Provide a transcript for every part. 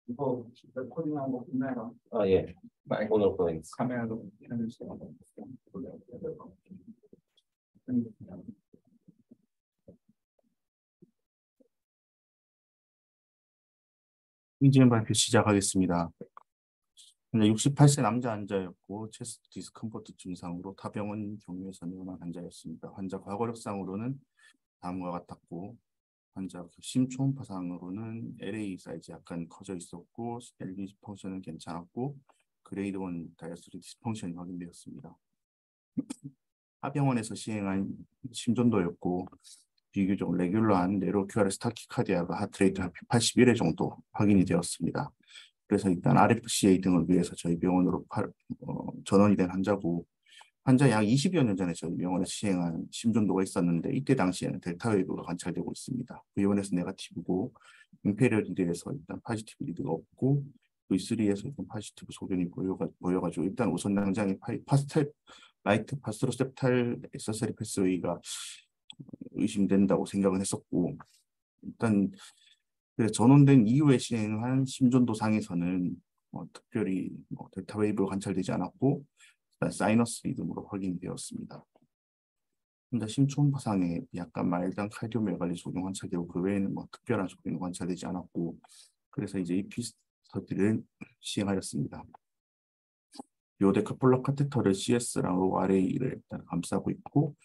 이거 레코딩한 거 끝나요? 아, 예. 오늘 보내겠습니다. 카메라로 해주세요. 인지명 발표 시작하겠습니다. 현재 68세 남자 환자였고 체스트 디스컴포트 증상으로 타병원 경유에서 내원한 환자였습니다. 환자 과거력상으로는 다음과 같았고 환자 심초음파상으로는 LA 사이즈 약간 커져 있었고 LV 펑션은 괜찮았고 그레이드 1 다이어스리 디스펑션이 확인되었습니다. 하병원에서 시행한 심전도였고 비교적 레귤러한 네로 QRS 타키카디아가 하트레이트 81회 정도 확인이 되었습니다. 그래서 일단 RFCA 등을 위해서 저희 병원으로 전원이 된 환자고 환자 약 20여 년 전에 저희 병원에서 시행한 심전도가 있었는데 이때 당시에는 델타 웨이브가 관찰되고 있습니다. V1에서 네거티브고 임페리얼 리드에서 일단 포지티브 리드가 없고 V3에서 일단 포지티브 소견이 보여가지고 일단 우선 당장에 파스텔 라이트 파스로셉탈 액세서리 패스웨이가 의심된다고 생각을 했었고 일단 그래서 전원된 이후에 시행한 심전도상에서는 특별히 델타 웨이브가 관찰되지 않았고 일단 사이너스 리듬으로 확인되었습니다. 혼자 심초음파상에 약간 마일드한 카디오메갈리 소견 관찰되고 그 외에는 특별한 소견이 관찰되지 않았고 그래서 이제 EP 스터디를 시행하였습니다. 요데카폴라 카테터를 CS랑 RA를 일단 감싸고 있고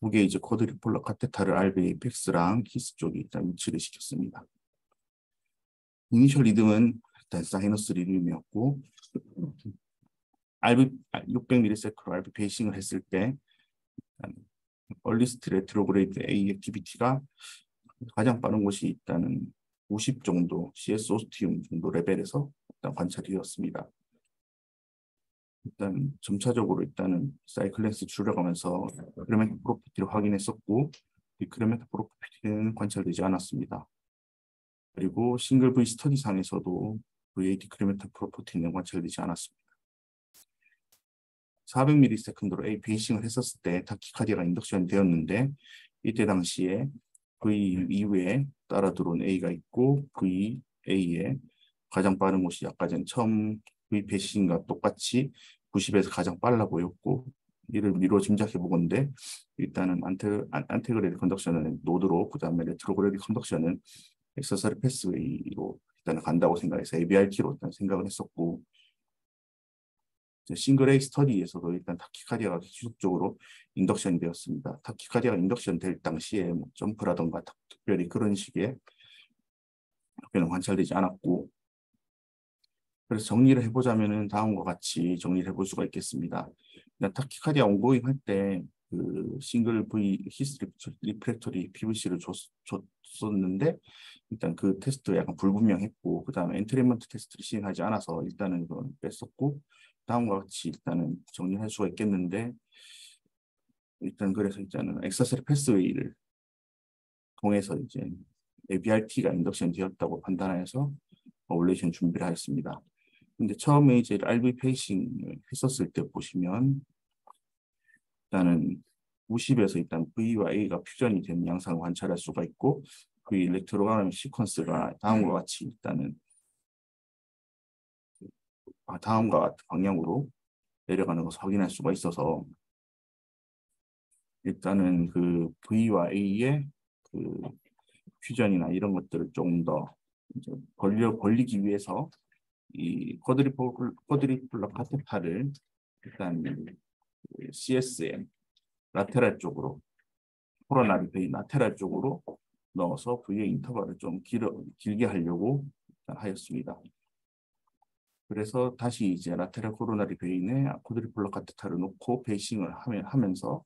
두 개 이제 쿼드리폴라 카테터를 RBA 팩스랑 히스 쪽에 일단 위치를 시켰습니다. 이니셜 리듬은 일단 사이너스 리듬이었고 600ms로 RB 베이싱을 했을 때 얼리스트 레트로그레이드 A 액티비티가 가장 빠른 곳이 있다는 50 정도 CS 오스티움 정도 레벨에서 일단 관찰이 되었습니다. 일단 점차적으로 일단은 사이클렌스 줄여가면서 크레메타 프로퍼티를 확인했었고 이 크레메타 프로퍼티는 관찰되지 않았습니다. 그리고 싱글 V 스터디상에서도 VAT 크레메타 프로퍼티는 관찰되지 않았습니다. 400ms로 A 베이싱을 했었을 때 타키카디아가 인덕션이 되었는데 이때 당시에 V 이후에 따라 들어온 A가 있고 VA의 가장 빠른 곳이 아까 전 처음 V 베이싱과 똑같이 90에서 가장 빨라 보였고 이를 미루어 짐작해 보건데 일단은 안테그레이드 컨덕션은 노드로 그 다음에 레트로그레이드 컨덕션은 액세서리 패스웨이로 일단은 간다고 생각해서 ABRT로 일단 생각을 했었고 싱글 A 스터디에서도 일단 타키카디아가 지속적으로 인덕션이 되었습니다. 타키카디아가 인덕션 될 당시에 점프라던가 특별히 그런 식의 답변은 관찰되지 않았고 그래서 정리를 해보자면은 다음과 같이 정리를 해볼 수가 있겠습니다. 타키카디아 온고잉 할 때 그 싱글 V 히스 리프렉터리 PVC를 줬었는데 일단 그 테스트가 약간 불분명했고 그 다음에 엔트리먼트 테스트를 시행하지 않아서 일단은 그건 뺐었고 다음과 같이 일단은 정리할 수가 있겠는데 일단 그래서 일단은 액세서리 패스웨이를 통해서 이제 ABRT가 인덕션 되었다고 판단해서 오블레이션 준비를 하였습니다. 근데 처음에 이제 RB 페이싱을 했었을 때 보시면 일단은 90에서 일단 V와 A가 퓨전이 된 양상을 관찰할 수가 있고 그 일렉트로그램 시퀀스가 다음과 같이 일단은 다음과 같은 방향으로 내려가는 것을 확인할 수가 있어서 일단은 그 V와 A의 그 퓨전이나 이런 것들을 조금 더 벌리기 위해서 이 쿼드리폴라 카테타를 일단 CSM 라테랄 쪽으로 코로나리 베인 라테랄 쪽으로 넣어서 V의 인터벌을 좀 길게 하려고 하였습니다. 그래서 다시 이제 라테랄 코로나리 베인에 쿼드리폴라 카테타를 놓고 베이싱을 하면서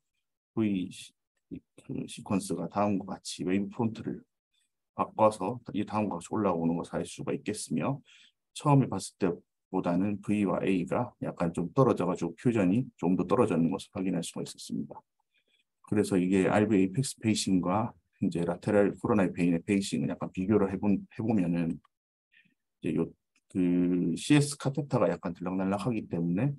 V 그 시퀀스가 다음과 같이 웨이브 프론트를 바꿔서 이 다음과 같이 올라오는 것을 알 수가 있겠으며 처음에 봤을 때보다는 V와 A가 약간 좀 떨어져가지고 퓨전이 좀 더 떨어지는 것을 확인할 수가 있었습니다. 그래서 이게 RB 에이펙스 베이싱과 이제 라테랄 코로나리 베인의 베이싱을 약간 비교를 해보면은 이제 그 CS 카테타가 약간 들락날락하기 때문에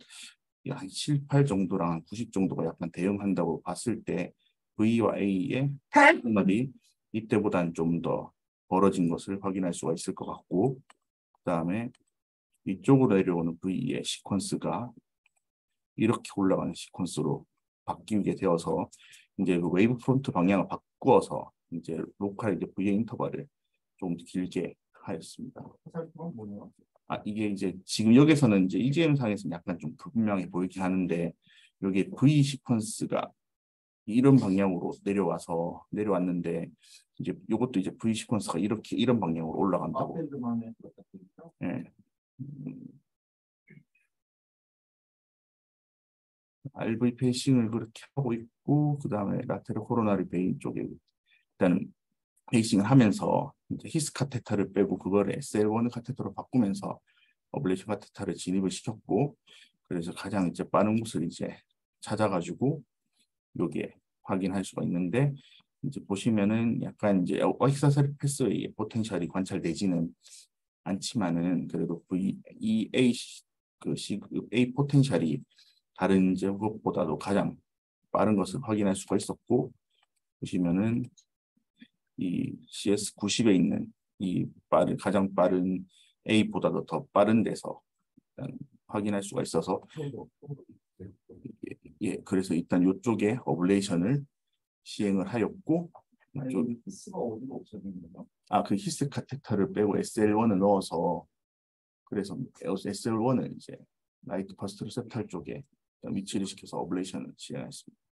한 7, 8 정도랑 90 정도가 약간 대응한다고 봤을 때 V와 A의 코너리 이때보다는 좀 더 벌어진 것을 확인할 수가 있을 것 같고 그다음에 이쪽으로 내려오는 V의 시퀀스가 이렇게 올라가는 시퀀스로 바뀌게 되어서 이제 그 웨이브 프론트 방향을 바꾸어서 이제 로컬 이제 V의 인터벌을 좀 길게 하였습니다. 화살표가 뭐예요? 이게 이제 지금 여기서는 이제 EGM 상에서는 약간 좀 불분명해 보이긴 하는데 여기 V 시퀀스가 이런 방향으로 내려왔는데 이제 이것도 이제 V 시퀀스가 이렇게 이런 방향으로 올라간다고. 앞밴드만의 예. RV 페이싱을 그렇게 하고 있고 그다음에 라테르 코로나리 베인 쪽에 일단은 페이싱을 하면서 이제 히스 카테터를 빼고 그거를 SL1 카테터로 바꾸면서 어블레이션 카테터를 진입을 시켰고 그래서 가장 이제 빠른 곳을 이제 찾아가지고 여기에 확인할 수가 있는데 이제 보시면은 약간 이제 어익사사리 패스웨이의 포텐셜이 관찰되지는 않지만은 그래도 이 A 포텐셜이 다른 이제 것보다도 가장 빠른 것을 확인할 수가 있었고 보시면은 이 CS90에 있는 이 가장 빠른 A보다도 더 빠른 데서 일단 확인할 수가 있어서 그래서 일단 이쪽에 어블레이션을 시행을 하였고 이쪽 히스가 어디가 없어지는 그 히스 카테터를 빼고 SL1을 넣어서 그래서 SL1을 이제 라이트 퍼스트 리셉터 쪽에 위치를 시켜서 어블레이션을 시행했습니다.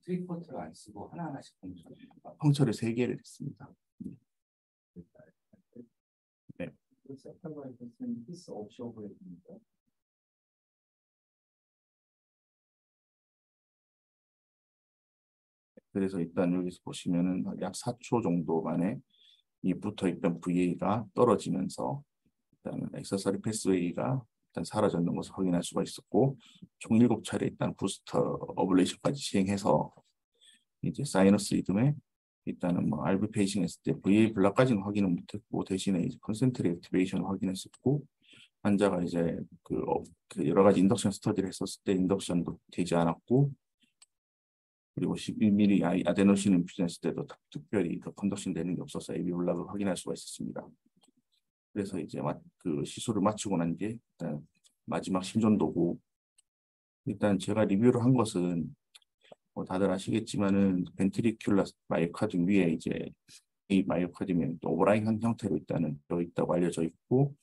트리포트를 안 쓰고 하나하나씩 펑처를 3개를 했습니다. 네. 세프터바에 있는 히스 없이 오버했습니다. 그래서 일단 여기서 보시면은 약 4초 정도 만에 이 붙어있던 VA가 떨어지면서 일단 액세서리 패스웨이가 일단 사라졌는 것을 확인할 수가 있었고 총 7차례 일단 부스터 어블레이션까지 시행해서 이제 사이너스 리듬에 일단은 뭐 RV 페이싱 했을 때 VA 블락까지는 확인을 못했고 대신에 이제 컨센트리 액티베이션을 확인했었고 환자가 이제 그 여러 가지 인덕션 스터디를 했었을 때 인덕션도 되지 않았고 그리고 11mm 아데노신 인퓨전 했을 때도 특별히 그 컨덕션 되는 게 없어서 AV 블락을 확인할 수가 있었습니다. 그래서 이제 그 시술을 마치고 난 게 일단 마지막 심전도고 일단 제가 리뷰를 한 것은 다들 아시겠지만은 벤트리큘러 마이오카디움 위에 이제 이 마이오카디움이 오버라인 형태로 있다고 알려져 있고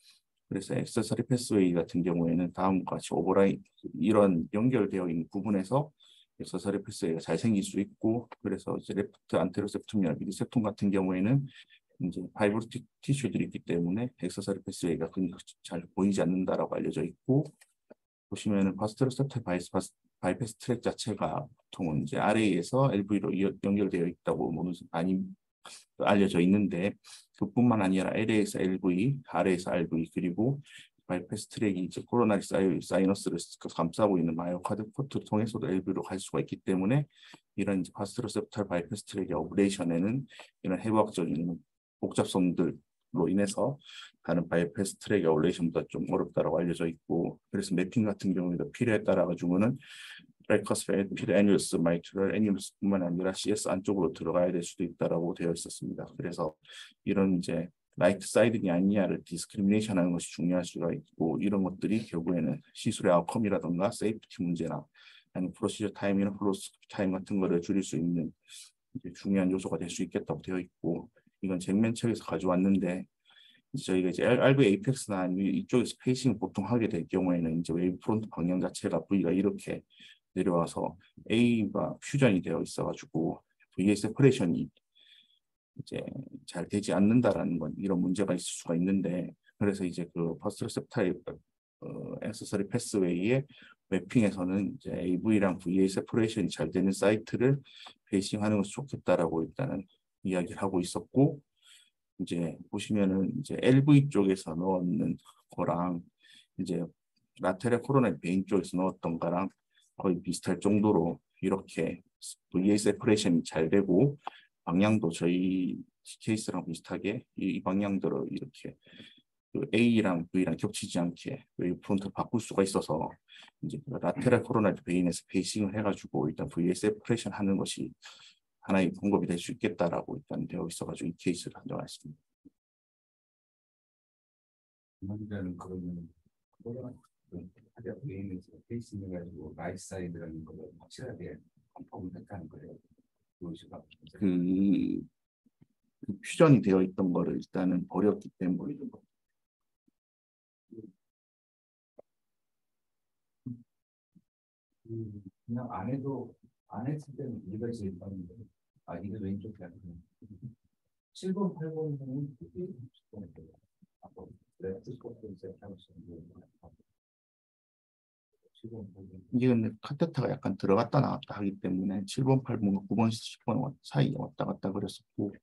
그래서 액세서리 패스웨이 같은 경우에는 다음과 같이 오버라인 이런 연결되어 있는 부분에서 액세서리 패스웨이가 잘 생길 수 있고 그래서 이제 레프트 안테로셉툼이나 미드셉툼 같은 경우에는 이제 파이브로틱 티슈들이 있기 때문에 액세서리 패스웨이가 잘 보이지 않는다라고 알려져 있고 보시면은 바스트로셉터 바이패스 트랙 자체가 보통은 이제 RA에서 LV로 연결되어 있다고 많이 알려져 있는데 그뿐만 아니라 LA에서 LV, RA에서 RV 그리고 바이패스 트랙이 이제 코로나리 사이너스를 감싸고 있는 마이오카드 코트를 통해서도 LV로 갈 수가 있기 때문에 이런 이제 바스트로셉터 바이패스 트랙의 어블레이션에는 이런 해부학적인 복잡성들로 인해서 다른 바이패스 트랙의 어블레이션보다 좀 어렵다고 알려져 있고 그래서 매핑 같은 경우에도 필요에 따라 가지고는 레커스 필 애뉴스 마이트럴 애뉴스뿐만 아니라 CS 안쪽으로 들어가야 될 수도 있다라고 되어 있었습니다. 그래서 이런 이제 라이트 사이드냐 아니냐를 디스크리미네이션하는 것이 중요할 수가 있고 이런 것들이 결국에는 시술의 아웃컴이라든가 세이프티 문제나 아니면 프로시저 타임이나 플로스 타임 같은 거를 줄일 수 있는 이제 중요한 요소가 될 수 있겠다고 되어 있고 이건 쟁면책에서 가져왔는데 저희가 이제 RV 에이펙스나 아니면 이쪽에서 페이싱을 보통 하게 될 경우에는 이제 웨이브 프론트 방향 자체가 V가 이렇게 내려와서 A가 퓨전이 되어 있어가지고 V의 세퍼레이션이 이제 잘 되지 않는다라는 건 이런 문제가 있을 수가 있는데 그래서 이제 그 퍼스트레셉타입 액세서리 패스웨이의 매핑에서는 이제 AV랑 VA 세퍼레이션이 잘 되는 사이트를 페이싱하는 것이 좋겠다라고 일단은 이야기를 하고 있었고 이제 보시면은 이제 LV 쪽에서 넣는 거랑 이제 라테레 코로나 베인 쪽에서 넣었던 거랑 거의 비슷할 정도로 이렇게 VA 세퍼레이션이 잘 되고 방향도 저희 케이스랑 비슷하게 이 방향대로 이렇게 그 A랑 V랑 겹치지 않게 웨이브 프론트를 바꿀 수가 있어서 이제 라테랄 코로나 베인에서 페이싱을 해가지고 일단 VA 세퍼레이션 하는 것이 하나의 방법이 될 수 있겠다라고 일단 되어 있어가지고 이 케이스를 한정했습니다. 먼저는 그러면 그거랑 하자 게임에서 베이스를 가지고 라이트 사이드라는 걸 확실하게 컨펌을 했다는 거예요. 그것이가 그 퓨전이 되어 있던 거를 일단은 버렸기 때문에 그냥 안 했을 때는 이가 제일 빠른데 이게 왼쪽이 아니고 7번, 8번은 그게 60번이에요. 아까 레프트 스코트 세트하고 있었는데 7번, 8번 이게 근데 카테타가 약간 들어갔다 나왔다 하기 때문에 7번, 8번, 9번, 10번 사이에 왔다 갔다 그랬었고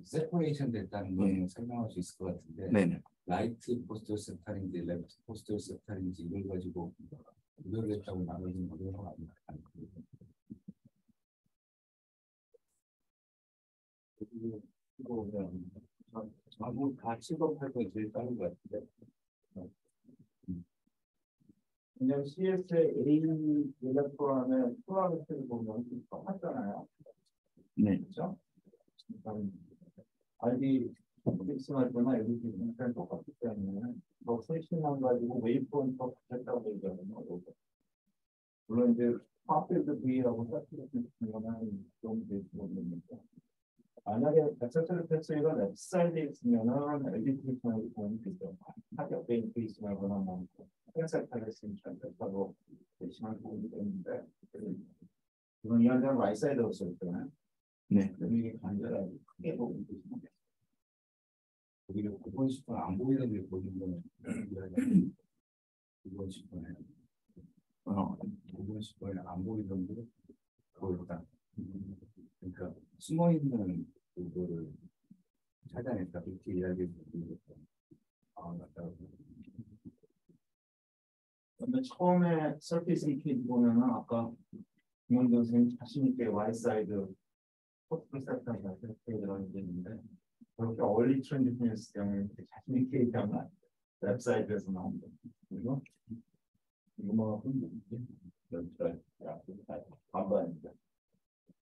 세퍼레이션 됐다는 건 설명할 수 있을 것 같은데 네네. 라이트 포스터 세타인지 레프트 포스터 세타인지 이걸 가지고 이걸 했다고 나눠지는 어려운 거 아닌가. 전부 다 7번, 8번 제일 빠른 것 같은데. 그냥 CS의 A 일렉트론의 플라넷을 보면 똑같잖아요. 네. 그렇죠? RD 믹스마이크나 LED 믹스랑 똑같기 때문에 더 세심한 가지고 웨이브폰 더 됐다고 얘기하거든요. 물론 이제 파필드 V라고 사실은 거는 좀 모르겠는데 만약에 액세서리 패스가 랩 사이드에 있으면은 LED 믹스마이크 보면 되죠. 타격 베이스 있으면거나 뭐 펜셀타를 했으니까 됐다고 대신한 부분이 되는데 그런 이야기는 라이트 사이드로 쓸 때는 네. 이게 간절하게 크게 보면 되죠. 오히려 9번, 10번 안 보이는 게 보이는 거는 9번, 10번에 9번, 10번에 안 보이던 게 보였다. 그러니까 숨어 있는 그거를 찾아냈다. 그렇게 이야기해 주는 맞다고. 근데 처음에 서피스 이퀴 보면은 아까 김원준 선생님 자신 있게 와이사이드 포스트 세트가 이렇게 들어있는데 그렇게 얼리 트랜지션스 때문에 자신 있게 얘기하면 웹사이트에서 나온다. 그리고 이거 뭐 반반입니다.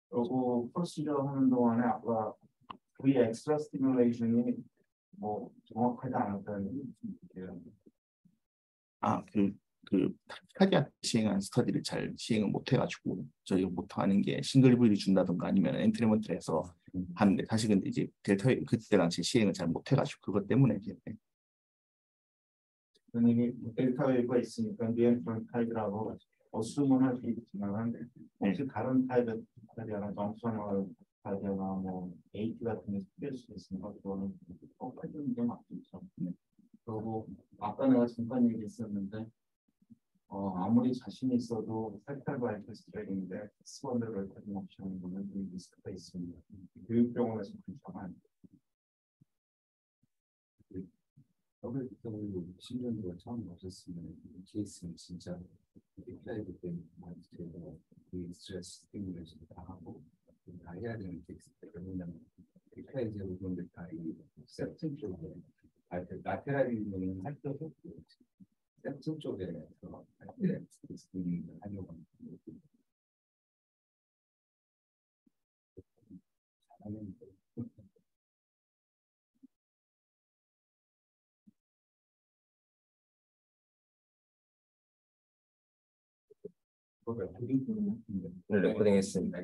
그리고 프로시저 하는 동안에 아까 V 엑스트라 스티뮬레이션이 뭐 정확하지 않았다는 타디아 시행한 스터디를 잘 시행을 못 해가지고 저희가 못하는 게 싱글 V를 준다든가 아니면 엔트리먼트를 해서 하는데 사실 근데 이제 델타 그때 당시 시행을 잘 못 해가지고 그것 때문에 이제 이게 델타 웨이브가 있으니까 리엔트런 타입이라고 어수문 할 수 있지만 혹시 다른 타입의 타입이나 정수나 타입이나 뭐 AT 같은 게 생길 수 있으니까 그거는 꼭 해주는 게 맞겠죠. 그리고 아까 내가 잠깐 얘기했었는데 아무리 자신이 있어도 섹터 바이트 스트레이인데 스원들을 가진 옵션을 보면 이 리스크가 있습니다. 교육병원에서 불쌍한 WW 10년도가 처음 없었으면 이 케이스는 진짜 빅라이브 때문에 제가 그 스트레스 스티뮬레이션 다 하고 다 해야 되는 케이스인데 왜냐면 빅라이브 부분들 다이 세팅 쪽에 라테랄이면 할 때도 세팅 쪽에서 할때 스티밍을 하려고 합니다. 잘하면 네, 고생했습니다.